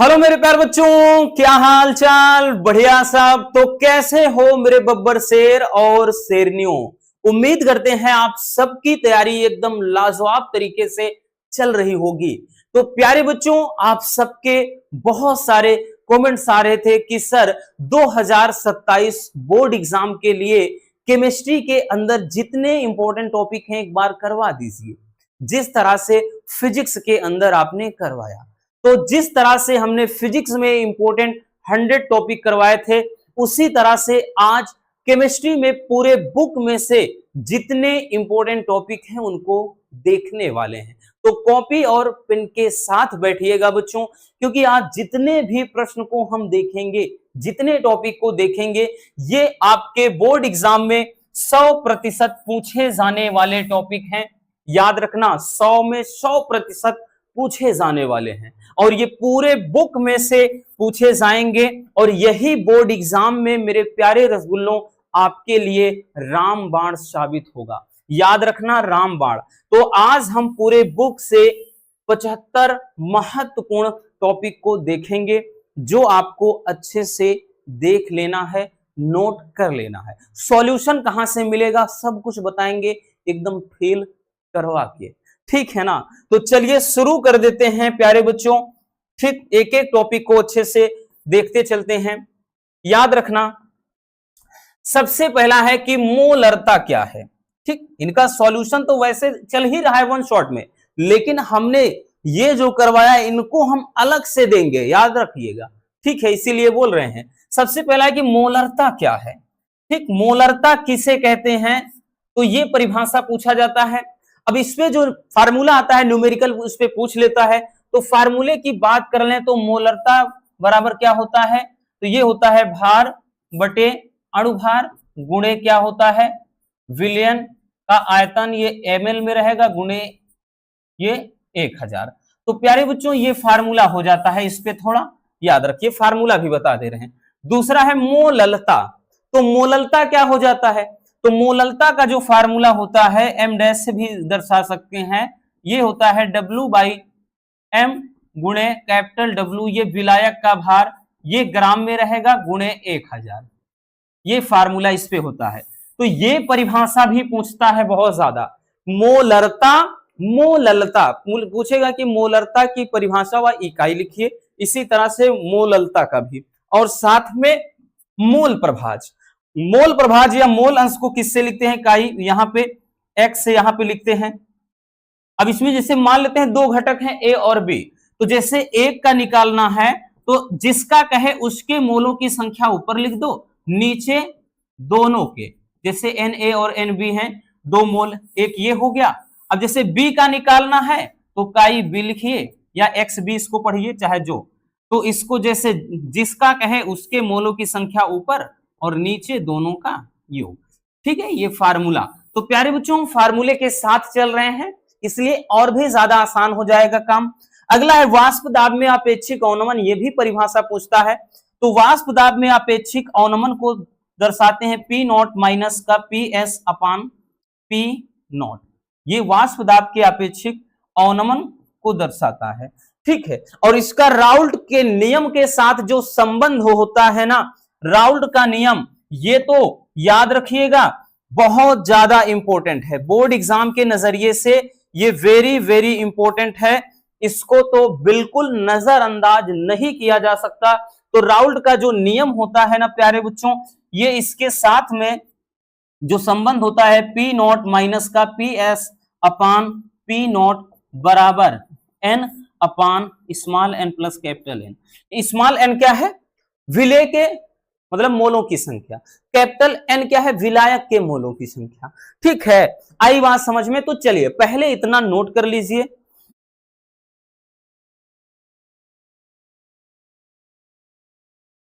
Hello मेरे प्यारे बच्चों, क्या हाल चाल? बढ़िया सब। तो कैसे हो मेरे बब्बर शेर और शेरनियों? उम्मीद करते हैं आप सबकी तैयारी एकदम लाजवाब तरीके से चल रही होगी। तो प्यारे बच्चों, आप सबके बहुत सारे कमेंट्स आ रहे थे कि सर 2027 बोर्ड एग्जाम के लिए केमिस्ट्री के अंदर जितने इंपॉर्टेंट टॉपिक हैं एक बार करवा दीजिए, जिस तरह से फिजिक्स के अंदर आपने करवाया। तो जिस तरह से हमने फिजिक्स में इंपॉर्टेंट 100 टॉपिक करवाए थे, उसी तरह से आज केमिस्ट्री में पूरे बुक में से जितने इंपॉर्टेंट टॉपिक हैं उनको देखने वाले हैं। तो कॉपी और पेन के साथ बैठिएगा बच्चों, क्योंकि आज जितने भी प्रश्न को हम देखेंगे, जितने टॉपिक को देखेंगे, ये आपके बोर्ड एग्जाम में 100% पूछे जाने वाले टॉपिक हैं। याद रखना, 100 में 100% पूछे जाने वाले हैं और ये पूरे बुक में से पूछे जाएंगे। और यही बोर्ड एग्जाम में मेरे प्यारे रसगुल्लों आपके लिए रामबाण साबित होगा। याद रखना, रामबाण। तो आज हम पूरे बुक से 75 महत्वपूर्ण टॉपिक को देखेंगे, जो आपको अच्छे से देख लेना है, नोट कर लेना है। सॉल्यूशन कहां से मिलेगा सब कुछ बताएंगे, एकदम फेल करवा के। ठीक है ना? तो चलिए शुरू कर देते हैं प्यारे बच्चों। ठीक, एक एक टॉपिक को अच्छे से देखते चलते हैं। याद रखना, सबसे पहला है कि मोलरता क्या है। ठीक, इनका सॉल्यूशन तो वैसे चल ही रहा है वन शॉट में, लेकिन हमने ये जो करवाया इनको हम अलग से देंगे, याद रखिएगा। ठीक है, इसीलिए बोल रहे हैं। सबसे पहला है कि मोलरता क्या है। ठीक, मोलरता किसे कहते हैं, तो ये परिभाषा पूछा जाता है। अब इसमें जो फार्मूला आता है न्यूमेरिकल, उस पे पूछ लेता है। तो फार्मूले की बात कर लें तो मोलरता बराबर क्या होता है, तो ये होता है भार बटे अणुभार गुणे क्या होता है, विलयन का आयतन, ये ml में रहेगा, गुणे ये 1000। तो प्यारे बच्चों ये फार्मूला हो जाता है। इस पे थोड़ा याद रखिए, फार्मूला भी बता दे रहे हैं। दूसरा है मोललता। तो मोललता क्या हो जाता है, तो मोललता का जो फार्मूला होता है m डैश से भी दर्शा सकते हैं, ये होता है WM गुणे कैपिटल W, ये विलायक का भार, ये ग्राम में रहेगा, गुणे 1000। ये फार्मूला इस पे होता है। तो ये परिभाषा भी पूछता है बहुत ज्यादा। मोलरता, मोललता पूछेगा कि मोलरता की परिभाषा व इकाई लिखिए, इसी तरह से मोललता का भी, और साथ में मोल प्रभाज। मोल प्रभाज या मोल अंश को किससे लिखते हैं, इकाई यहां पे x से यहां पे लिखते हैं। अब इसमें जैसे मान लेते हैं दो घटक हैं a और b, तो जैसे एक का निकालना है तो जिसका कहे उसके मोलों की संख्या ऊपर लिख दो, नीचे दोनों के, जैसे Na और Nb हैं 2 मोल, एक ये हो गया। अब जैसे b का निकालना है तो काई b लिखिए, या xb इसको पढ़िए चाहे जो। तो इसको जैसे जिसका कहे उसके मोलों की संख्या ऊपर और नीचे दोनों का योग। ठीक है, ये फार्मूला। तो प्यारे बच्चों फार्मूले के साथ चल रहे हैं, इसलिए और भी ज्यादा आसान हो जाएगा काम। अगला है वाष्प दाब में अपेक्षिक अवनमन, ये भी परिभाषा पूछता है। तो वाष्प दाब में अपेक्षिक अवनमन को दर्शाते हैं P नॉट माइनस का PS अपान P नॉट, ये वाष्प दाब के अपेक्षिक अवनमन को दर्शाता है। ठीक है, और इसका राउल्ट के नियम के साथ जो संबंध होता है ना, राउल्ट का नियम, ये तो याद रखिएगा, बहुत ज्यादा इंपॉर्टेंट है बोर्ड एग्जाम के नजरिए से, ये वेरी वेरी इंपॉर्टेंट है। इसको तो बिल्कुल नजरअंदाज नहीं किया जा सकता। तो राउल्ट का जो नियम होता है ना प्यारे बच्चों, ये इसके साथ में जो संबंध होता है P नॉट माइनस का PS अपान P नॉट बराबर N अपान small n plus capital N। Small n क्या है, विलय के मतलब मोलों की संख्या, कैपिटल N क्या है, विलायक के मोलों की संख्या। ठीक है, आई बात समझ में? तो चलिए पहले इतना नोट कर लीजिए।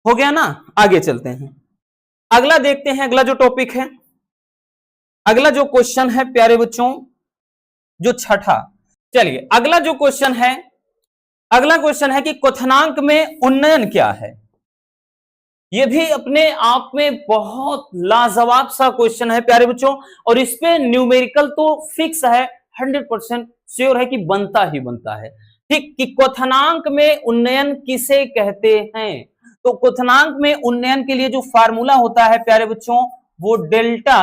हो गया ना? आगे चलते हैं, अगला देखते हैं। अगला जो टॉपिक है, अगला जो क्वेश्चन है प्यारे बच्चों, जो छठा। चलिए अगला जो क्वेश्चन है, अगला क्वेश्चन है कि क्वथनांक में उन्नयन क्या है। ये भी अपने आप में बहुत लाजवाब सा क्वेश्चन है प्यारे बच्चों, और इस पे न्यूमेरिकल तो फिक्स है, 100% श्योर है कि बनता ही बनता है। ठीक, कि क्वथनांक में उन्नयन किसे कहते हैं। तो क्वथनांक में उन्नयन के लिए जो फार्मूला होता है प्यारे बच्चों, वो डेल्टा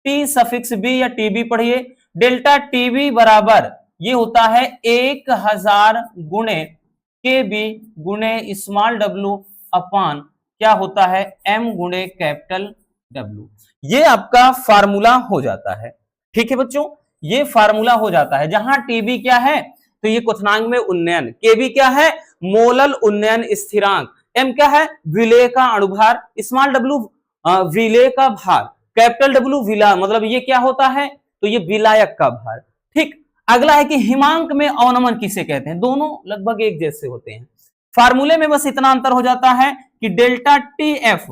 टी सफिक्स बी या टीबी पढ़िए। डेल्टा टीबी बराबर ये होता है 1000 गुणे के बी गुणे स्मॉल डब्ल्यू अपान क्या होता है एम गुणे कैपिटल डब्ल्यू। ये आपका फार्मूला हो जाता है। ठीक है बच्चों, ये फार्मूला हो जाता है, जहां टीबी क्या है तो ये क्वथनांक में उन्नयन, केबी क्या है मोलल उन्नयन स्थिरांक, एम क्या है विलेय का अणुभार, स्मॉल डब्ल्यू विलेय का भार, कैपिटल डब्ल्यू विला मतलब ये क्या होता है तो ये विलायक का भार। ठीक, अगला है कि हिमांक में अवनमन किसे कहते हैं। दोनों लगभग एक जैसे होते हैं, फार्मूले में बस इतना अंतर हो जाता है कि डेल्टा टी एफ,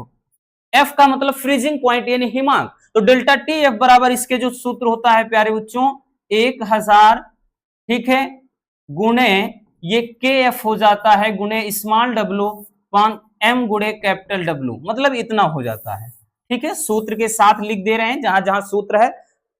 एफ का मतलब फ्रीजिंग पॉइंट यानी हिमांक, तो डेल्टा टी एफ बराबर इसके जो सूत्र होता है प्यारे बच्चों 1000, ठीक है, गुणे ये के एफ हो जाता है गुणे स्मॉल डब्ल्यू पान एम गुणे कैपिटल डब्ल्यू, मतलब इतना हो जाता है। ठीक है, सूत्र के साथ लिख दे रहे हैं, जहां जहां सूत्र है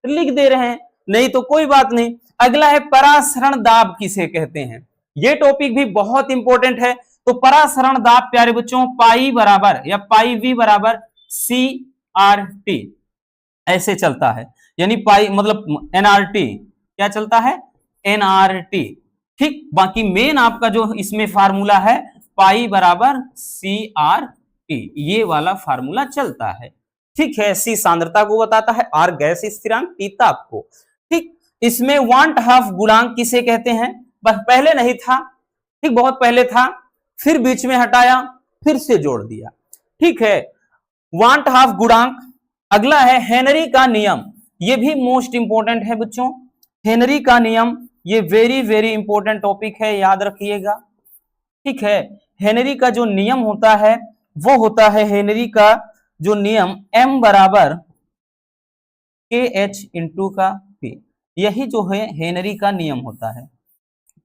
लिख दे रहे हैं, नहीं तो कोई बात नहीं। अगला है परासरण दाब किसे कहते हैं। ये टॉपिक भी बहुत इंपॉर्टेंट है। तो परासरण दाब प्यारे बच्चों पाई बराबर या पाई वी बराबर सी आर टी ऐसे चलता है, यानी पाई मतलब एनआरटी क्या चलता है एनआरटी। ठीक, बाकी मेन आपका जो इसमें फार्मूला है पाई बराबर सी आर टी, ये वाला फार्मूला चलता है। ठीक है, सी सांद्रता को बताता है, आर गैस स्थिरांक, टी ताप को। ठीक, इसमें 1/2 गुणांक किसे कहते हैं, पहले नहीं था, ठीक बहुत पहले था, फिर बीच में हटाया, फिर से जोड़ दिया। ठीक है, 1/2 गुणांक। अगला है हेनरी का नियम, ये भी मोस्ट इंपोर्टेंट है बच्चों, हेनरी का नियम ये वेरी वेरी इंपोर्टेंट टॉपिक है, याद रखिएगा। ठीक है, हेनरी का जो नियम होता है वो होता है हेनरी का जो नियम m बराबर के एच इंटू का पी, यही जो है हेनरी का नियम होता है।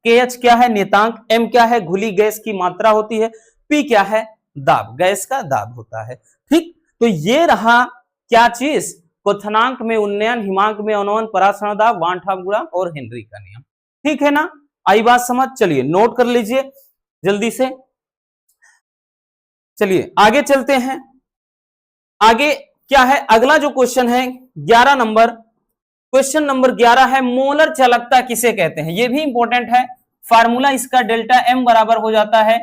के एच क्या है नियतांक, m क्या है घुली गैस की मात्रा होती है, p क्या है दाब, गैस का दाब होता है। ठीक, तो ये रहा क्या चीज क्वथनांक में उन्नयन, हिमांक में अवनमन, परासरण दाब, 1/2 गुणांक और हेनरी का नियम। ठीक है ना, आई बात समझ, चलिए नोट कर लीजिए जल्दी से। चलिए आगे चलते हैं, आगे क्या है अगला जो क्वेश्चन है 11 नंबर, क्वेश्चन नंबर 11 है मोलर चालकता किसे कहते हैं। ये भी इंपॉर्टेंट है, फार्मूला इसका डेल्टा एम बराबर हो जाता है,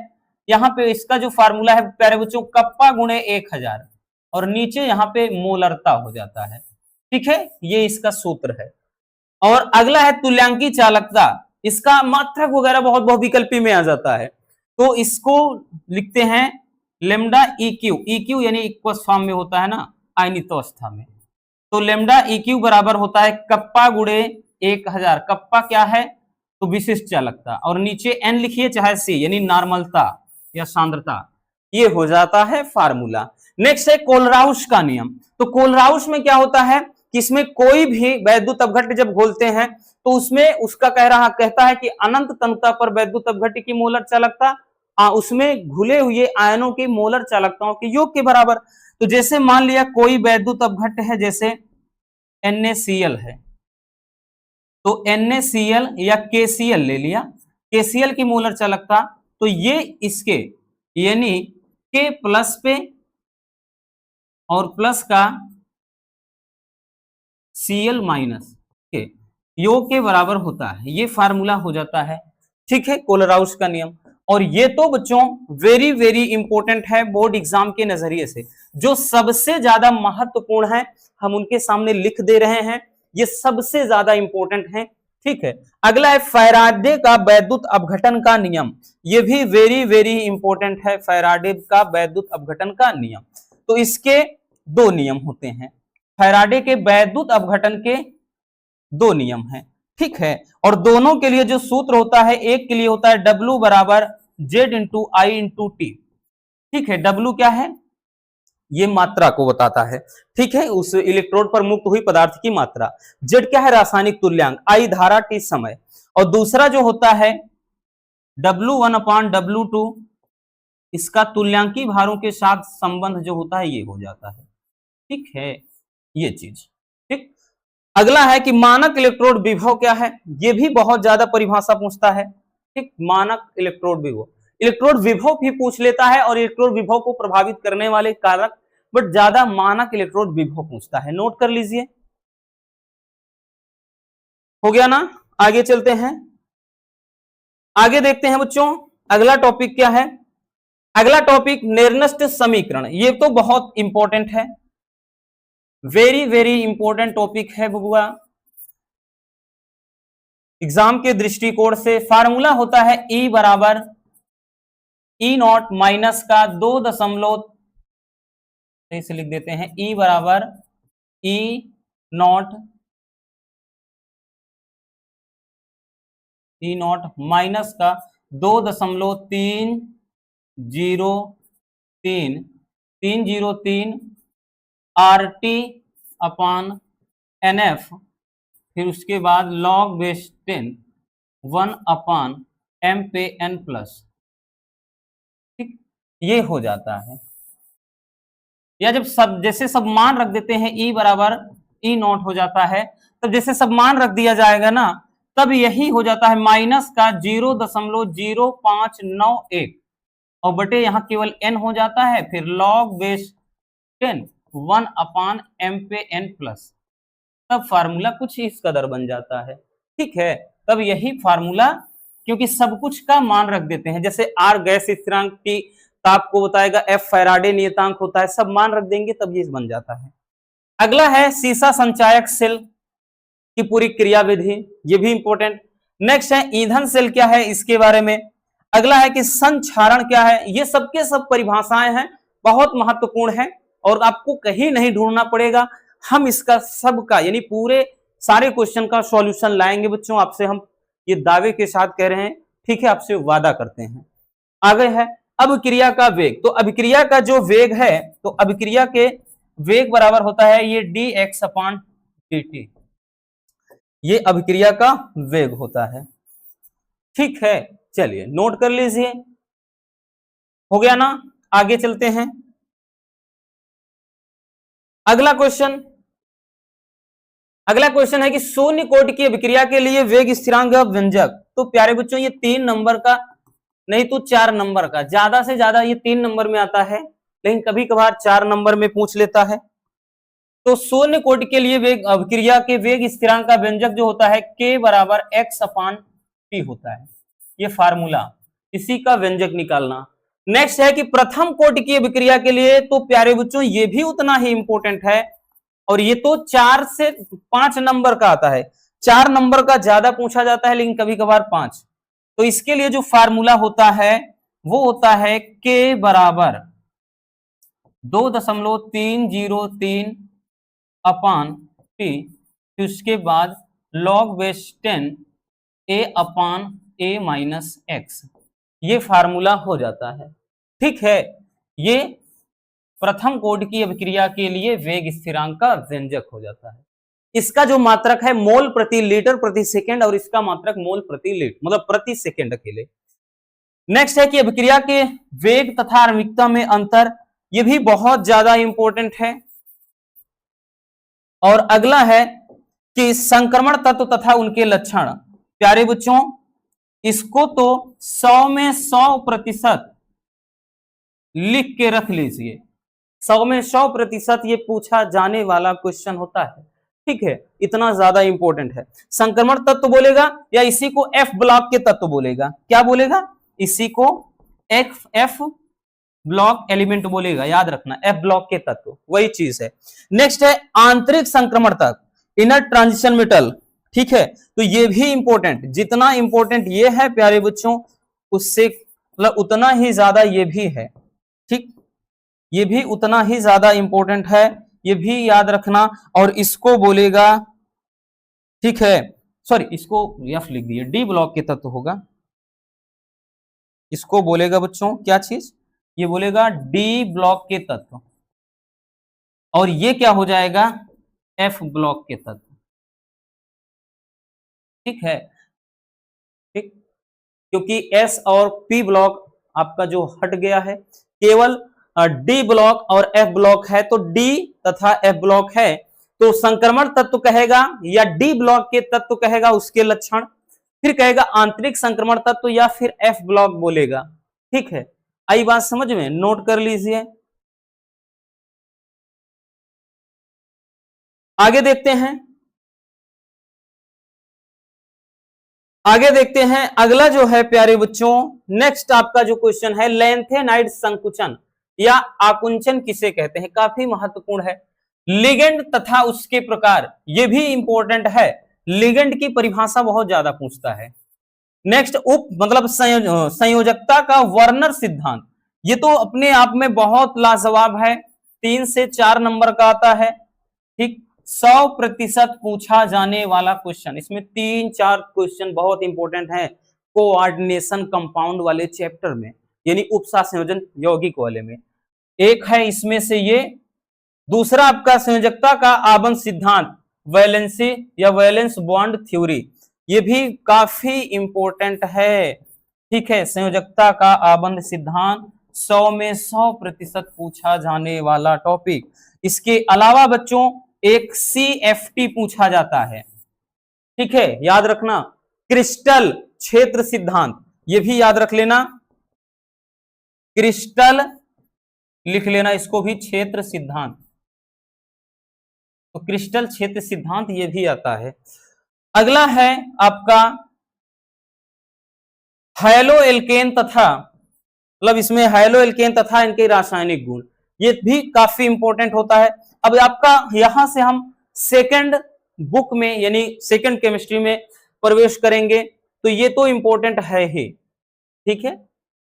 यहां पे इसका जो फार्मूला है प्यारे बच्चों कप्पा गुणे 1000 और नीचे यहां पे मोलरता हो जाता है। ठीक है, ये इसका सूत्र है। और अगला है तुल्यांकी चालकता, इसका मात्रक वगैरह बहुत बहुविकल्पी में आ जाता है, तो इसको लिखते हैं लेमडा इक्यू, इक्यू यानी इक्वस फॉर्म में होता है ना आयनित अवस्था में, तो लेमडा इक्यू बराबर होता है कप्पा गुणे 1000, कप्पा क्या है तो विशिष्ट चालकता, और नीचे एन लिखिए चाहे सी यानी नॉर्मलता या सांद्रता, ये हो जाता है फार्मूला। नेक्स्ट है कोलराउश का नियम, तो कोलराउश में क्या होता है कि इसमें कोई भी वैद्युत अपघट्य जब घोलते हैं तो उसमें उसका कहता है कि अनंत तन्यता पर वैद्युत अपघट्य की मोलर चालकता उसमें घुले हुए आयनों की मोलर चालकताओं के योग के बराबर। तो जैसे मान लिया कोई वैद्युत अपघट्य है, जैसे NaCl है, तो NaCl या KCl ले लिया, KCl की मोलर चालकता तो ये इसके यानी K प्लस पे और प्लस का Cl माइनस के योग के बराबर होता है, ये फार्मूला हो जाता है। ठीक है, कोलराउश का नियम। और ये तो बच्चों वेरी वेरी इंपॉर्टेंट है बोर्ड एग्जाम के नजरिए से, जो सबसे ज्यादा महत्वपूर्ण है हम उनके सामने लिख दे रहे हैं, ये सबसे ज्यादा इंपॉर्टेंट है। ठीक है, अगला है फैराडे का वैद्युत अपघटन का नियम, ये भी वेरी वेरी इंपॉर्टेंट है, फैराडे का वैद्युत अपघटन का नियम। तो इसके दो नियम होते हैं, फैराडे के वैद्युत अपघटन के दो नियम हैं। ठीक है, और दोनों के लिए जो सूत्र होता है, एक के लिए होता है W बराबर Z इंटू आई इंटू टी। ठीक है, W क्या है ये मात्रा को बताता है, ठीक है उस इलेक्ट्रोड पर मुक्त हुई पदार्थ की मात्रा, Z क्या है रासायनिक तुल्यांक, I धारा T समय, और दूसरा जो होता है W1/W2 इसका तुल्यांकी भारों के साथ संबंध जो होता है ये हो जाता है। ठीक है, ये चीज। ठीक, अगला है कि मानक इलेक्ट्रोड विभव क्या है, ये भी बहुत ज्यादा परिभाषा पूछता है। ठीक, मानक इलेक्ट्रोड विभव। इलेक्ट्रोड विभव भी पूछ लेता है और इलेक्ट्रोड विभव को प्रभावित करने वाले कारक, बट ज्यादा मानक इलेक्ट्रोड विभव पूछता है। नोट कर लीजिए, हो गया ना। आगे चलते हैं, आगे देखते हैं बच्चों अगला टॉपिक क्या है। अगला टॉपिक निर्दिष्ट समीकरण। ये तो बहुत इंपॉर्टेंट है, वेरी वेरी इंपॉर्टेंट टॉपिक है बबुआ एग्जाम के दृष्टिकोण से। फार्मूला होता है E बराबर E नॉट माइनस का 2 से लिख देते हैं, E बराबर E नॉट माइनस का 2.303 RT अपॉन NF, फिर उसके बाद log बेस 10 1 अपॉन M पे N प्लस। ठीक, ये हो जाता है। या जब सब जैसे सब मान रख देते हैं E बराबर E नॉट हो जाता है, तब जैसे सब मान रख दिया जाएगा ना, तब यही हो जाता है माइनस का 0.0591 और बटे यहां केवल n हो जाता है, फिर log बेस 10 1 अपॉन M पे N प्लस। तब फार्मूला कुछ इस कदर बन जाता है। ठीक है, तब यही फार्मूला, क्योंकि सब कुछ का मान रख देते हैं, जैसे R गैस स्थिरांक की ताप को बताएगा, F फैराडे नियतांक होता है, सब मान रख देंगे तब ये बन जाता है। अगला है सीसा संचायक सेल की पूरी क्रियाविधि, ये भी इंपॉर्टेंट। नेक्स्ट है ईंधन सेल क्या है, इसके बारे में। अगला है कि संक्षारण क्या है। ये सबके सब परिभाषाएं हैं, बहुत महत्वपूर्ण है और आपको कहीं नहीं ढूंढना पड़ेगा। हम इसका सबका यानी पूरे सारे क्वेश्चन का सॉल्यूशन लाएंगे बच्चों, आपसे हम ये दावे के साथ कह रहे हैं। ठीक है, आपसे वादा करते हैं। आगे है अभिक्रिया का वेग। तो अभिक्रिया का जो वेग है, तो अभिक्रिया के वेग बराबर होता है ये dx अपॉन dt, ये अभिक्रिया का वेग होता है। ठीक है, चलिए नोट कर लीजिए, हो गया ना। आगे चलते हैं, अगला क्वेश्चन है कि शून्य कोटि की अभिक्रिया के लिए वेग स्थिरांक व्यंजक। तो प्यारे बच्चों ये 3 नंबर का नहीं तो 4 नंबर का, ज्यादा से ज्यादा ये 3 नंबर में आता है, लेकिन कभी कभार 4 नंबर में पूछ लेता है। तो शून्य कोटि के लिए वेग अभिक्रिया के वेग स्थिरांक का व्यंजक जो होता है k बराबर x अपान p होता है, ये फार्मूला, इसी का व्यंजक निकालना। नेक्स्ट है कि प्रथम कोटि की अभिक्रिया के लिए, तो प्यारे बच्चों ये भी उतना ही इंपॉर्टेंट है और ये तो 4 से 5 नंबर का आता है। 4 नंबर का ज्यादा पूछा जाता है, लेकिन कभी कभार 5। तो इसके लिए जो फार्मूला होता है वो होता है k बराबर 2.303 अपान p, उसके बाद log base 10 a upon a minus x, ये फार्मूला हो जाता है। ठीक है, ये प्रथम कोटि की अभिक्रिया के लिए वेग स्थिरांक का व्यंजक हो जाता है। इसका जो मात्रक है मोल प्रति लीटर प्रति सेकंड और इसका मात्रक मोल प्रति लीटर मतलब प्रति सेकंड अकेले। नेक्स्ट है कि अभिक्रिया के वेग तथा आणविकता में अंतर, ये भी बहुत ज्यादा इंपॉर्टेंट है। और अगला है कि संक्रमण तत्व तथा उनके लक्षण। प्यारे बच्चों इसको तो 100 में 100% लिख के रख लीजिए, 100 में 100% ये पूछा जाने वाला क्वेश्चन होता है। ठीक है, इतना ज्यादा इंपॉर्टेंट है। संक्रमण तत्व बोलेगा या इसी को एफ ब्लॉक के तत्व बोलेगा, क्या बोलेगा, इसी को एफ ब्लॉक एलिमेंट बोलेगा, याद रखना एफ ब्लॉक के तत्व वही चीज है। नेक्स्ट है आंतरिक संक्रमण तत्व, इनर ट्रांजिशन मेटल। ठीक है, तो ये भी इंपॉर्टेंट, जितना इंपॉर्टेंट ये है प्यारे बच्चों उससे मतलब उतना ही ज्यादा ये भी है। ठीक, ये भी उतना ही ज्यादा इंपॉर्टेंट है, ये भी याद रखना। और इसको बोलेगा, ठीक है, सॉरी इसको एफ लिख दिए, डी ब्लॉक के तत्व होगा, इसको बोलेगा बच्चों क्या चीज, ये बोलेगा डी ब्लॉक के तत्व, और ये क्या हो जाएगा एफ ब्लॉक के तत्व। ठीक है, ठीक, क्योंकि एस और पी ब्लॉक आपका जो हट गया है, केवल डी ब्लॉक और एफ ब्लॉक है। तो डी तथा एफ ब्लॉक है तो संक्रमण तत्व कहेगा या डी ब्लॉक के तत्व कहेगा उसके लक्षण। फिर कहेगा आंतरिक संक्रमण तत्व या फिर एफ ब्लॉक बोलेगा। ठीक है, आई बात समझ में, नोट कर लीजिए। आगे देखते हैं, आगे देखते हैं अगला जो है प्यारे बच्चों, नेक्स्ट आपका जो क्वेश्चन है, लैंथेनाइड संकुचन या आकुंचन किसे कहते हैं, काफी महत्वपूर्ण है। लिगेंड तथा उसके प्रकार, ये भी इंपॉर्टेंट है, लिगेंड की परिभाषा बहुत ज्यादा पूछता है। नेक्स्ट उप मतलब संयोजकता का वर्नर सिद्धांत, ये तो अपने आप में बहुत लाजवाब है, 3 से 4 नंबर का आता है। ठीक, 100% पूछा जाने वाला क्वेश्चन, इसमें 3-4 क्वेश्चन बहुत इंपॉर्टेंट है कोऑर्डिनेशन कंपाउंड वाले चैप्टर में, यानी उपसा संयोजन यौगिक वाले में। एक है इसमें से ये, दूसरा आपका संयोजकता का आबंध सिद्धांत, वैलेंसी या वैलेंस बॉन्ड थ्योरी, ये भी काफी इंपॉर्टेंट है। ठीक है, संयोजकता का आबंध सिद्धांत 100 में 100% पूछा जाने वाला टॉपिक। इसके अलावा बच्चों एक CFT पूछा जाता है। ठीक है, याद रखना, क्रिस्टल क्षेत्र सिद्धांत, ये भी याद रख लेना, क्रिस्टल लिख लेना इसको भी, क्षेत्र सिद्धांत, तो क्रिस्टल क्षेत्र सिद्धांत ये भी आता है। अगला है आपका हैलो एल्केन तथा, मतलब इसमें हैलो एल्केन तथा इनके रासायनिक गुण, ये भी काफी इंपॉर्टेंट होता है। अब आपका यहां से हम सेकंड बुक में यानी सेकंड केमिस्ट्री में प्रवेश करेंगे, तो ये तो इंपॉर्टेंट है ही। ठीक है,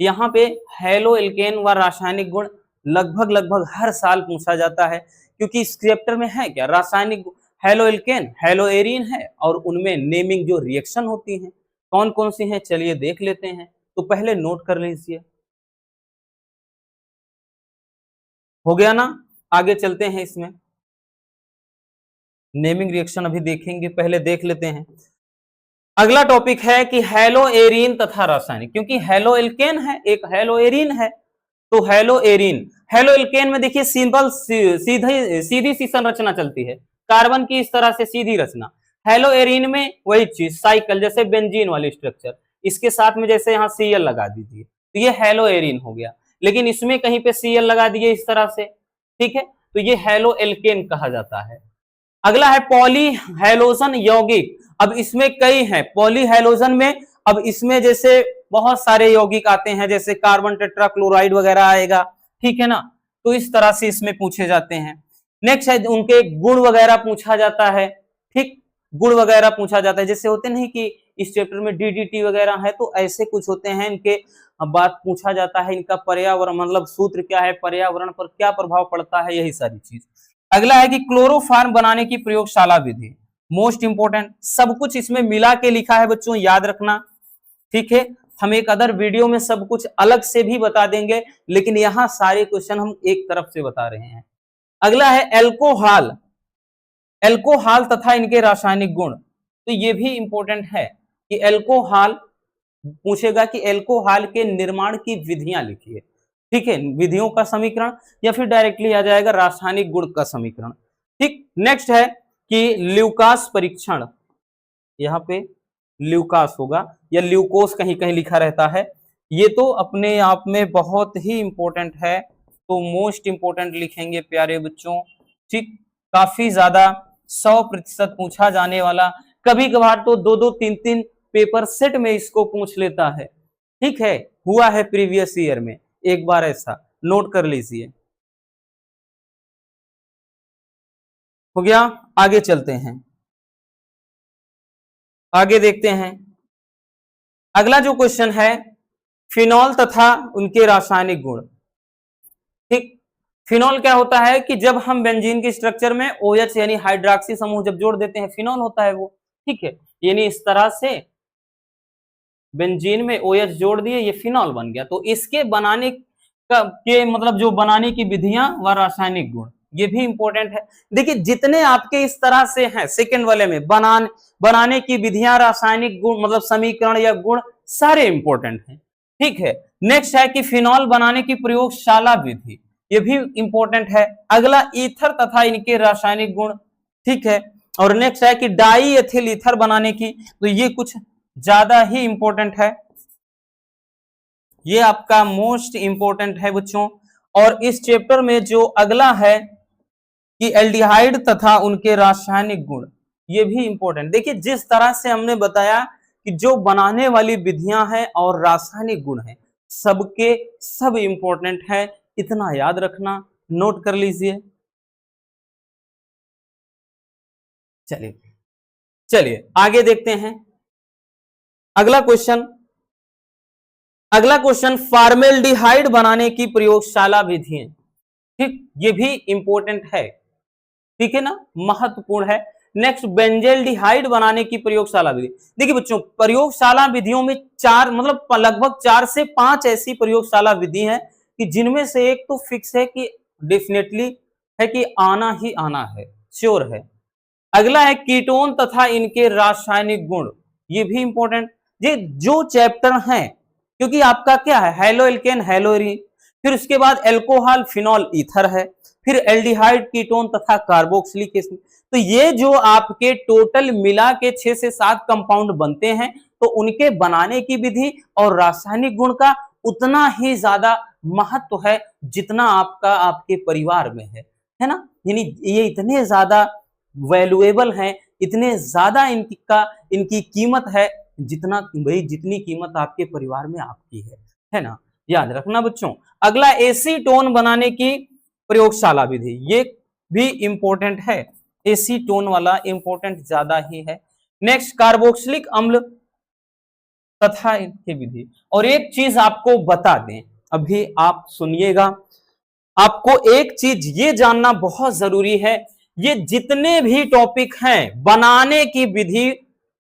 यहाँ पे हैलो एल्केन व रासायनिक गुण लगभग हर साल पूछा जाता है, क्योंकि इस चैप्टर में है क्या, रासायनिक हैलो एल्केन, हैलो एरीन है, और उनमें नेमिंग जो रिएक्शन होती है कौन कौन सी हैं, चलिए देख लेते हैं। तो पहले नोट कर लीजिए, हो गया ना, आगे चलते हैं। इसमें नेमिंग रिएक्शन अभी देखेंगे, पहले देख लेते हैं। अगला टॉपिक है कि हैलो एरीन तथा रासायनिक, क्योंकि हैलो एल्केन है, एक हैलो एरीन है, तो हैलो एरीन, हैलो एल्केन में देखिए सिंपल सीधी सी संरचना चलती है, कार्बन की इस तरह से सीधी रचना। हैलो एरीन में वही चीज, साइकिल, जैसे बेंजीन वाली स्ट्रक्चर, इसके साथ में जैसे यहाँ Cl लगा दीजिए, तो ये हैलो एरीन हो गया, लेकिन इसमें कहीं पे Cl लगा दिए इस तरह से। ठीक है, तो ये हैलो एल्केन कहा जाता है। अगला है पॉली हैलोजन यौगिक, अब इसमें कई हैं पॉली हैलोजन में, अब इसमें जैसे बहुत सारे यौगिक आते हैं, जैसे कार्बन टेट्राक्लोराइड वगैरह आएगा। ठीक है ना, तो इस तरह से इसमें पूछे जाते हैं। नेक्स्ट है उनके गुण वगैरह पूछा जाता है। ठीक, गुण वगैरह पूछा जाता है, जैसे होते नहीं कि इस चैप्टर में DDT वगैरह है, तो ऐसे कुछ होते हैं, इनके बात पूछा जाता है, इनका पर्यावरण मतलब सूत्र क्या है, पर्यावरण पर क्या प्रभाव पड़ता है, यही सारी चीज। अगला है कि क्लोरोफार्म बनाने की प्रयोगशाला विधि, मोस्ट इंपोर्टेंट, सब कुछ इसमें मिला के लिखा है बच्चों, याद रखना। ठीक है, हम एक अदर वीडियो में सब कुछ अलग से भी बता देंगे, लेकिन यहाँ सारे क्वेश्चन हम एक तरफ से बता रहे हैं। अगला है एल्कोहल, एल्कोहल तथा इनके रासायनिक गुण, तो ये भी इंपॉर्टेंट है कि एल्कोहल पूछेगा कि एल्कोहल के निर्माण की विधियां लिखिए। ठीक है, विधियों का समीकरण, या फिर डायरेक्टली आ जाएगा रासायनिक गुण का समीकरण। ठीक, नेक्स्ट है कि ल्यूकास परीक्षण, यहाँ पे ल्यूकास होगा या ल्यूकोस कहीं कहीं लिखा रहता है, ये तो अपने आप में बहुत ही इंपॉर्टेंट है, तो मोस्ट इंपॉर्टेंट लिखेंगे प्यारे बच्चों। ठीक, काफी ज्यादा 100% पूछा जाने वाला, कभी कभार तो 2-2, 3-3 पेपर सेट में इसको पूछ लेता है। ठीक है, हुआ है प्रीवियस ईयर में एक बार ऐसा, नोट कर लीजिए। हो गया, आगे चलते हैं, आगे देखते हैं। अगला जो क्वेश्चन है फिनॉल तथा उनके रासायनिक गुण। ठीक, फिनॉल क्या होता है कि जब हम बेंजीन के स्ट्रक्चर में OH यानी हाइड्रोक्सी समूह जब जोड़ देते हैं, फिनॉल होता है वो। ठीक है, यानी इस तरह से बेंजीन में OH जोड़ दिए, ये फिनॉल बन गया। तो इसके बनाने के मतलब जो बनाने की विधियां व रासायनिक गुण, ये भी इंपॉर्टेंट है। देखिए जितने आपके इस तरह से हैं सेकंड वाले में, बनाने की विधियां, रासायनिक गुण मतलब समीकरण या गुण, सारे इंपॉर्टेंट हैं। ठीक है, नेक्स्ट है कि फिनॉल बनाने की प्रयोगशाला विधि, ये भी इंपॉर्टेंट है। अगला ईथर तथा इनके रासायनिक गुण। ठीक है, और नेक्स्ट है कि डाई एथिल ईथर बनाने की, तो ये कुछ ज्यादा ही इंपॉर्टेंट है, ये आपका मोस्ट इंपॉर्टेंट है बच्चों। और इस चैप्टर में जो अगला है कि एल्डिहाइड तथा उनके रासायनिक गुण, ये भी इंपॉर्टेंट। देखिए जिस तरह से हमने बताया कि जो बनाने वाली विधियां हैं और रासायनिक गुण हैं, सबके सब इंपॉर्टेंट है, इतना याद रखना, नोट कर लीजिए। चलिए चलिए आगे देखते हैं अगला क्वेश्चन। अगला क्वेश्चन, फॉर्मेल्डिहाइड बनाने की प्रयोगशाला विधि, ठीक, ये भी इंपॉर्टेंट है, ठीक है ना, महत्वपूर्ण है। नेक्स्ट, बेंजेल्डिहाइड बनाने की प्रयोगशाला विधि। देखिए बच्चों, प्रयोगशाला विधियों में चार मतलब लगभग 4 से 5 ऐसी प्रयोगशाला विधि हैं कि जिनमें से एक तो फिक्स है कि डेफिनेटली है कि आना ही आना है, श्योर है। अगला है कीटोन तथा इनके रासायनिक गुण, ये भी इंपॉर्टेंट। ये जो चैप्टर है, क्योंकि आपका क्या है, हेलो एल्केन हेलो एरीन, फिर उसके बाद एल्कोहल फिनॉल ईथर है, फिर एल्डिहाइड कीटोन तथा कार्बोक्सिलिक एसिड। तो ये जो आपके टोटल मिला के 6 से 7 कंपाउंड बनते हैं, तो उनके बनाने की विधि और रासायनिक गुण का उतना ही ज्यादा महत्व है जितना आपका आपके परिवार में है ना। यानी ये इतने ज्यादा वैल्यूएबल हैं, इतने ज्यादा इनकी कीमत है जितना भाई जितनी कीमत आपके परिवार में आपकी है ना, याद रखना बच्चों। अगला एसीटोन बनाने की प्रयोगशाला विधि, ये भी इंपॉर्टेंट है, एसीटोन वाला इंपॉर्टेंट ज्यादा ही है। नेक्स्ट, कार्बोक्सिलिक अम्ल तथा इनकी विधि। और एक चीज आपको बता दें, अभी आप सुनिएगा, आपको एक चीज ये जानना बहुत जरूरी है, ये जितने भी टॉपिक हैं बनाने की विधि,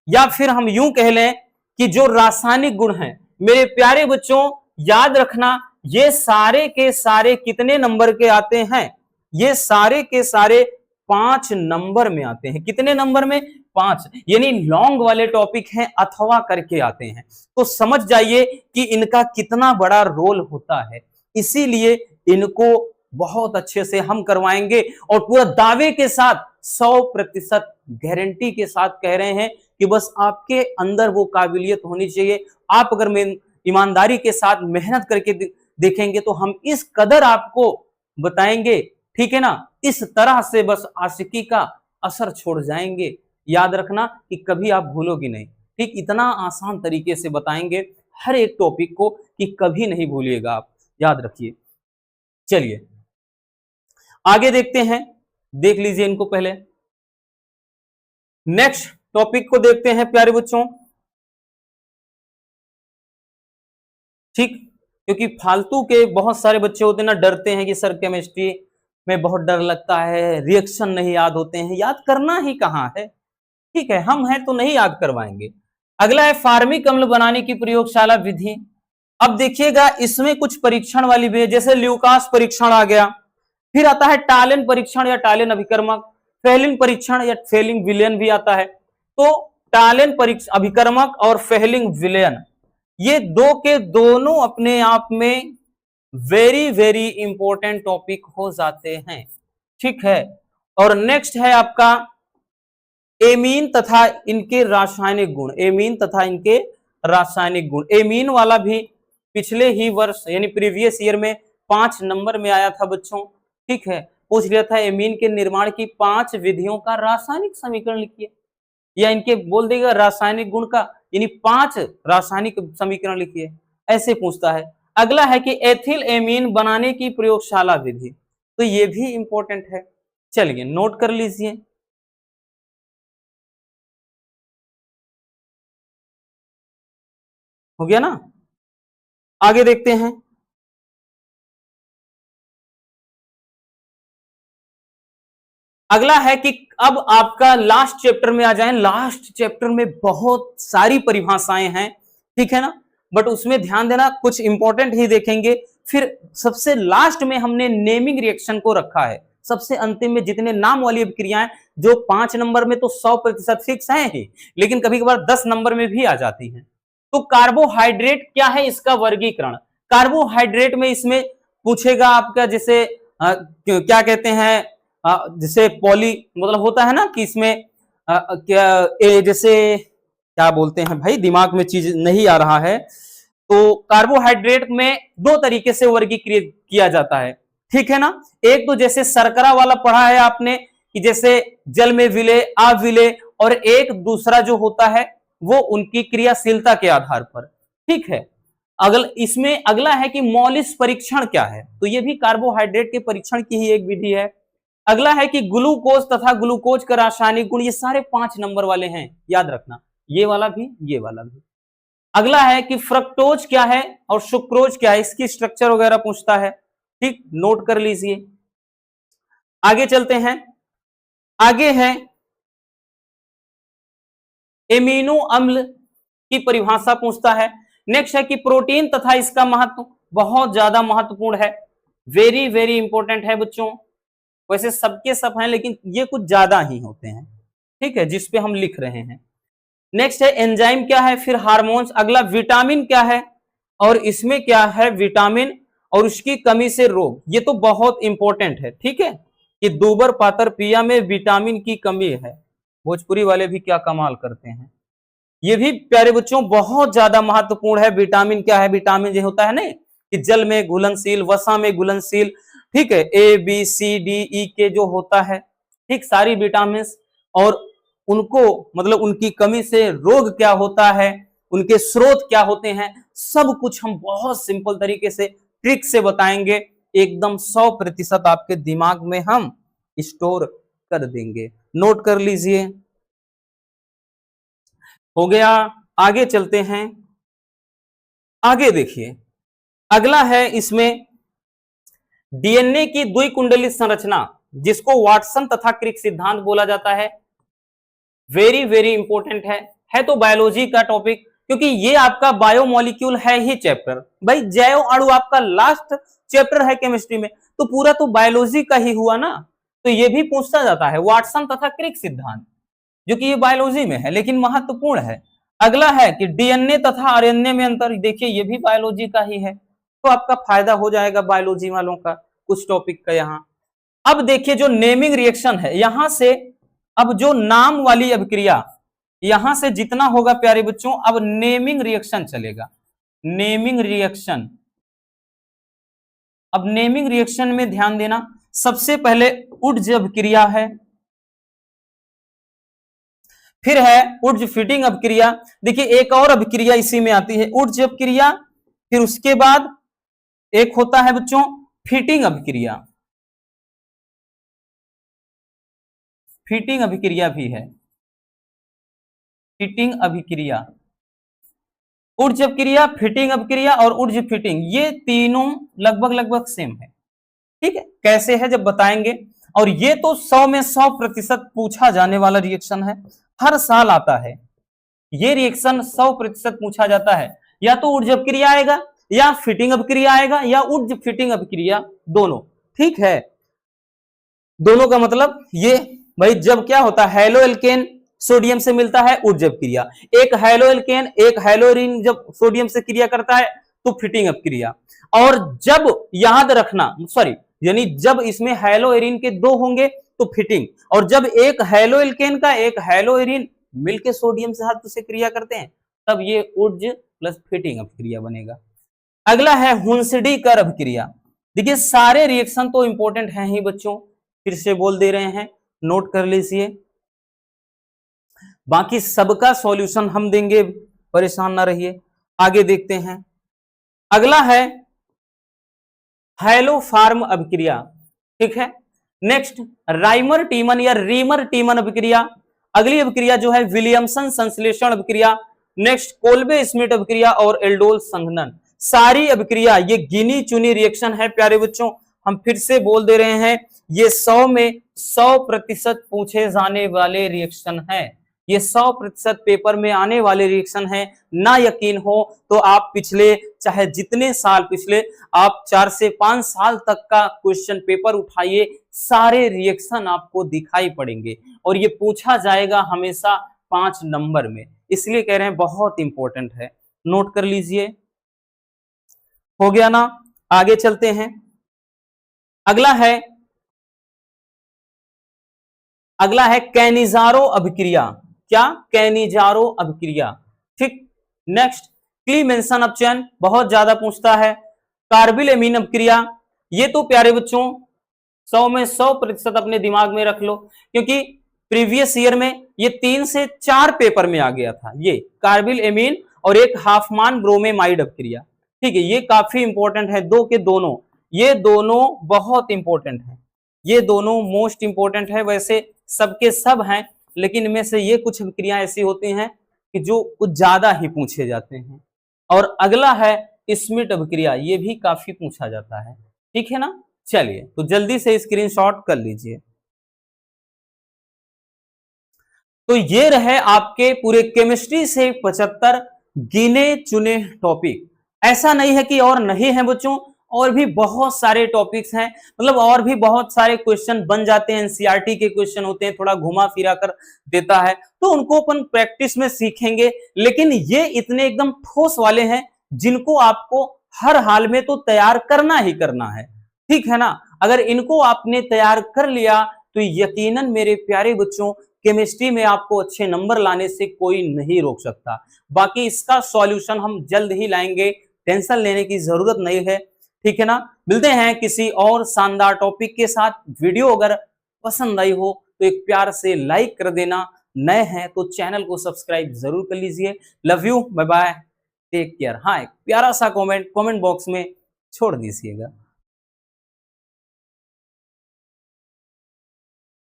या फिर हम यूं कह लें कि जो रासायनिक गुण हैं, मेरे प्यारे बच्चों याद रखना, ये सारे के सारे कितने नंबर के आते हैं, ये सारे के सारे 5 नंबर में आते हैं। कितने नंबर में? 5, यानी लॉन्ग वाले टॉपिक हैं अथवा करके आते हैं। तो समझ जाइए कि इनका कितना बड़ा रोल होता है, इसीलिए इनको बहुत अच्छे से हम करवाएंगे और पूरा दावे के साथ 100% गारंटी के साथ कह रहे हैं कि बस आपके अंदर वो काबिलियत होनी चाहिए। आप अगर ईमानदारी के साथ मेहनत करके देखेंगे तो हम इस कदर आपको बताएंगे, ठीक है ना, इस तरह से बस आशिकी का असर छोड़ जाएंगे। याद रखना कि कभी आप भूलोगे नहीं, ठीक, इतना आसान तरीके से बताएंगे हर एक टॉपिक को कि कभी नहीं भूलिएगा आप, याद रखिए। चलिए आगे देखते हैं, देख लीजिए इनको पहले। नेक्स्ट टॉपिक को देखते हैं प्यारे बच्चों, ठीक, क्योंकि फालतू के बहुत सारे बच्चे होते हैं ना, डरते हैं कि सर केमिस्ट्री में बहुत डर लगता है, रिएक्शन नहीं याद होते हैं, याद करना ही कहाँ है, ठीक है, हम हैं तो नहीं याद करवाएंगे। अगला है फार्मिक अम्ल बनाने की प्रयोगशाला विधि। अब देखिएगा इसमें कुछ परीक्षण वाली भी है, जैसे ल्यूकास परीक्षण आ गया, फिर आता है टालेन परीक्षण या टालेन अभिकर्मक, फेलिंग परीक्षण या फेलिंग विलयन भी आता है। तो टालेन अभिकर्मक और फेलिंग विलयन, ये दो के दोनों अपने आप में वेरी वेरी इंपॉर्टेंट टॉपिक हो जाते हैं, ठीक है। और नेक्स्ट है आपका एमीन तथा इनके रासायनिक गुण, एमीन तथा इनके रासायनिक गुण। एमीन वाला भी पिछले ही वर्ष यानी प्रीवियस ईयर में 5 नंबर में आया था बच्चों, ठीक है, पूछ लिया था एमीन के निर्माण की 5 विधियों का रासायनिक समीकरण लिखिए, या इनके बोल देगा रासायनिक गुण का यानी 5 रासायनिक समीकरण लिखिए, ऐसे पूछता है। अगला है कि एथिल एमीन बनाने की प्रयोगशाला विधि, तो ये भी इंपॉर्टेंट है, चलिए नोट कर लीजिए। हो गया ना, आगे देखते हैं। अगला है कि अब आपका लास्ट चैप्टर में आ जाए, लास्ट चैप्टर में बहुत सारी परिभाषाएं हैं, ठीक है ना, बट उसमें ध्यान देना कुछ इंपॉर्टेंट ही देखेंगे। फिर सबसे लास्ट में हमने नेमिंग रिएक्शन को रखा है, सबसे अंतिम में जितने नाम वाली अभिक्रियाएं जो 5 नंबर में तो 100% फिक्स है ही, लेकिन कभी कभार 10 नंबर में भी आ जाती हैं। तो कार्बोहाइड्रेट क्या है, इसका वर्गीकरण। कार्बोहाइड्रेट में इसमें पूछेगा आपका जैसे क्या कहते हैं, जैसे पॉली मतलब होता है ना कि इसमें क्या जैसे क्या बोलते हैं भाई, दिमाग में चीज नहीं आ रहा है। तो कार्बोहाइड्रेट में दो तरीके से वर्गीकृत किया जाता है, ठीक है ना। एक तो जैसे शर्करा वाला पढ़ा है आपने कि जैसे जल में विलय, अविलय, और एक दूसरा जो होता है वो उनकी क्रियाशीलता के आधार पर, ठीक है। इसमें अगला है कि मौलिक परीक्षण क्या है, तो ये भी कार्बोहाइड्रेट के परीक्षण की ही एक विधि है। अगला है कि ग्लूकोज तथा ग्लूकोज का रासायनिक गुण, ये सारे 5 नंबर वाले हैं, याद रखना, ये वाला भी, ये वाला भी। अगला है कि फ्रक्टोज क्या है और सुक्रोज क्या है, इसकी स्ट्रक्चर वगैरह पूछता है, ठीक, नोट कर लीजिए। आगे चलते हैं, आगे है एमिनो अम्ल की परिभाषा पूछता है। नेक्स्ट है कि प्रोटीन तथा इसका महत्व, बहुत ज्यादा महत्वपूर्ण है, वेरी वेरी इंपॉर्टेंट है बच्चों। वैसे सबके सब हैं लेकिन ये कुछ ज्यादा ही होते हैं, ठीक है, जिसपे हम लिख रहे हैं। नेक्स्ट है एंजाइम क्या है, फिर हार्मोन्स। अगला विटामिन क्या है, और इसमें क्या है विटामिन और उसकी कमी से रोग, ये तो बहुत इंपॉर्टेंट है, ठीक है, कि दूबर पातर पिया में विटामिन की कमी है। भोजपुरी वाले भी क्या कमाल करते हैं, ये भी प्यारे बच्चों बहुत ज्यादा महत्वपूर्ण है। विटामिन क्या है, विटामिन जो होता है ना कि जल में घुलनशील, वसा में घुलनशील, ठीक है, A B C D E के जो होता है, ठीक, सारी विटामिन, और उनको मतलब उनकी कमी से रोग क्या होता है, उनके स्रोत क्या होते हैं, सब कुछ हम बहुत सिंपल तरीके से ट्रिक से बताएंगे, एकदम 100% आपके दिमाग में हम स्टोर कर देंगे। नोट कर लीजिए, हो गया। आगे चलते हैं, आगे देखिए, अगला है इसमें डीएनए की द्विकुंडलित संरचना, जिसको वाटसन तथा क्रिक सिद्धांत बोला जाता है। वेरी वेरी इंपॉर्टेंट है तो बायोलॉजी का टॉपिक, क्योंकि ये आपका बायोमोलिक्यूल है ही चैप्टर। भाई जैव अणु आपका लास्ट चैप्टर है केमिस्ट्री में, तो पूरा तो बायोलॉजी का ही हुआ ना, तो ये भी पूछता जाता है वाटसन तथा क्रिक सिद्धांत, जो कि ये बायोलॉजी में है लेकिन महत्वपूर्ण है। अगला है कि डीएनए तथा आरएनए में अंतर, देखिए ये भी बायोलॉजी का ही है, तो आपका फायदा हो जाएगा बायोलॉजी वालों का कुछ टॉपिक का यहाँ। अब देखिए जो नेमिंग रिएक्शन है, यहां से अब जो नाम वाली अभिक्रिया, यहां से जितना होगा प्यारे बच्चों, अब नेमिंग रिएक्शन चलेगा, नेमिंग रिएक्शन। अब नेमिंग रिएक्शन में ध्यान देना, सबसे पहले उड्ज अभिक्रिया है, फिर है उड्ज फिटिंग अभिक्रिया। देखिए एक और अभिक्रिया इसी में आती है, उड्ज अभिक्रिया, फिर उसके बाद एक होता है बच्चों फिटिंग अभिक्रिया, फिटिंग अभिक्रिया भी है, फिटिंग अभिक्रिया, उड्ज अभिक्रिया, फिटिंग अभिक्रिया और उड्ज फिटिंग, ये तीनों लगभग लगभग सेम है, ठीक है। कैसे है जब बताएंगे, और ये तो 100 में 100% पूछा जाने वाला रिएक्शन है, हर साल आता है ये रिएक्शन, 100% पूछा जाता है, या तो उड्ज अभिक्रिया आएगा या फिटिंग अभिक्रिया आएगा या उड्ज फिटिंग अभिक्रिया, दोनों, ठीक है। दोनों का मतलब ये, भाई जब क्या होता है हेलो एल्केन सोडियम से मिलता है उड्ज अभिक्रिया, एक हेलो एल्केन एक हेलोरिन जब सोडियम से क्रिया करता है तो फिटिंग अभिक्रिया, और जब याद रखना सॉरी यानी जब इसमें हेलोएरिन के 2 होंगे तो फिटिंग, और जब एक हेलो एल्केन का एक हेलोएरिन मिलके सोडियम से हाथ से क्रिया करते हैं तब ये उड्ज प्लस फिटिंग अभिक्रिया बनेगा। अगला है हुंसडी कर अभिक्रिया। देखिए सारे रिएक्शन तो इंपॉर्टेंट हैं ही बच्चों, फिर से बोल दे रहे हैं, नोट कर लीजिए, बाकी सबका सॉल्यूशन हम देंगे, परेशान ना रहिए। आगे देखते हैं, अगला है हैलोफार्म अभिक्रिया, ठीक है। नेक्स्ट राइमर टीमन या रीमर टीमन अभिक्रिया। अगली अभिक्रिया जो है विलियमसन संश्लेषण अभिक्रिया, नेक्स्ट कोल्बे स्मिथ अभिक्रिया और एल्डोल संघनन। सारी अभिक्रिया ये गिनी चुनी रिएक्शन है प्यारे बच्चों, हम फिर से बोल दे रहे हैं, ये 100 में 100% पूछे जाने वाले रिएक्शन है, ये 100% पेपर में आने वाले रिएक्शन है। ना यकीन हो तो आप पिछले चाहे जितने साल पिछले आप 4 से 5 साल तक का क्वेश्चन पेपर उठाइए, सारे रिएक्शन आपको दिखाई पड़ेंगे और ये पूछा जाएगा हमेशा 5 नंबर में, इसलिए कह रहे हैं बहुत इंपॉर्टेंट है, नोट कर लीजिए। हो गया ना, आगे चलते हैं। अगला है कैनिजारो अभिक्रिया, क्या, कैनिजारो अभिक्रिया। ठीक, नेक्स्ट क्लीमेंसन अपचयन बहुत ज्यादा पूछता है। कार्बिल एमीन अभिक्रिया, ये तो प्यारे बच्चों 100 में 100% अपने दिमाग में रख लो, क्योंकि प्रीवियस ईयर में ये 3 से 4 पेपर में आ गया था, ये कार्बिल एमीन और एक हाफमान ब्रोमेमाइड अभिक्रिया। ठीक है, ये काफी इंपॉर्टेंट है, दो के दोनों, ये दोनों बहुत इंपॉर्टेंट है, ये दोनों मोस्ट इंपॉर्टेंट है। वैसे सबके सब हैं, लेकिन इनमें से ये कुछ अभिक्रिया ऐसी होती हैं कि जो कुछ ज्यादा ही पूछे जाते हैं। और अगला है स्मिट अभिक्रिया, ये भी काफी पूछा जाता है। ठीक है ना, चलिए तो जल्दी से स्क्रीनशॉट कर लीजिए। तो ये रहे आपके पूरे केमिस्ट्री से 75 गिने चुने टॉपिक। ऐसा नहीं है कि और नहीं है बच्चों, और भी बहुत सारे टॉपिक्स हैं, मतलब और भी बहुत सारे क्वेश्चन बन जाते हैं, एनसीईआरटी के क्वेश्चन होते हैं, थोड़ा घुमा फिरा कर देता है, तो उनको अपन प्रैक्टिस में सीखेंगे। लेकिन ये इतने एकदम ठोस वाले हैं जिनको आपको हर हाल में तो तैयार करना ही करना है। ठीक है ना, अगर इनको आपने तैयार कर लिया तो यकीनन मेरे प्यारे बच्चों केमिस्ट्री में आपको अच्छे नंबर लाने से कोई नहीं रोक सकता। बाकी इसका सॉल्यूशन हम जल्द ही लाएंगे, टेंशन लेने की जरूरत नहीं है। ठीक है ना, मिलते हैं किसी और शानदार टॉपिक के साथ। वीडियो अगर पसंद आई हो तो एक प्यार से लाइक कर देना, नए हैं तो चैनल को सब्सक्राइब जरूर कर लीजिए। Love you, bye bye, take care. हाँ, एक प्यारा सा कमेंट बॉक्स में छोड़ दीजिएगा।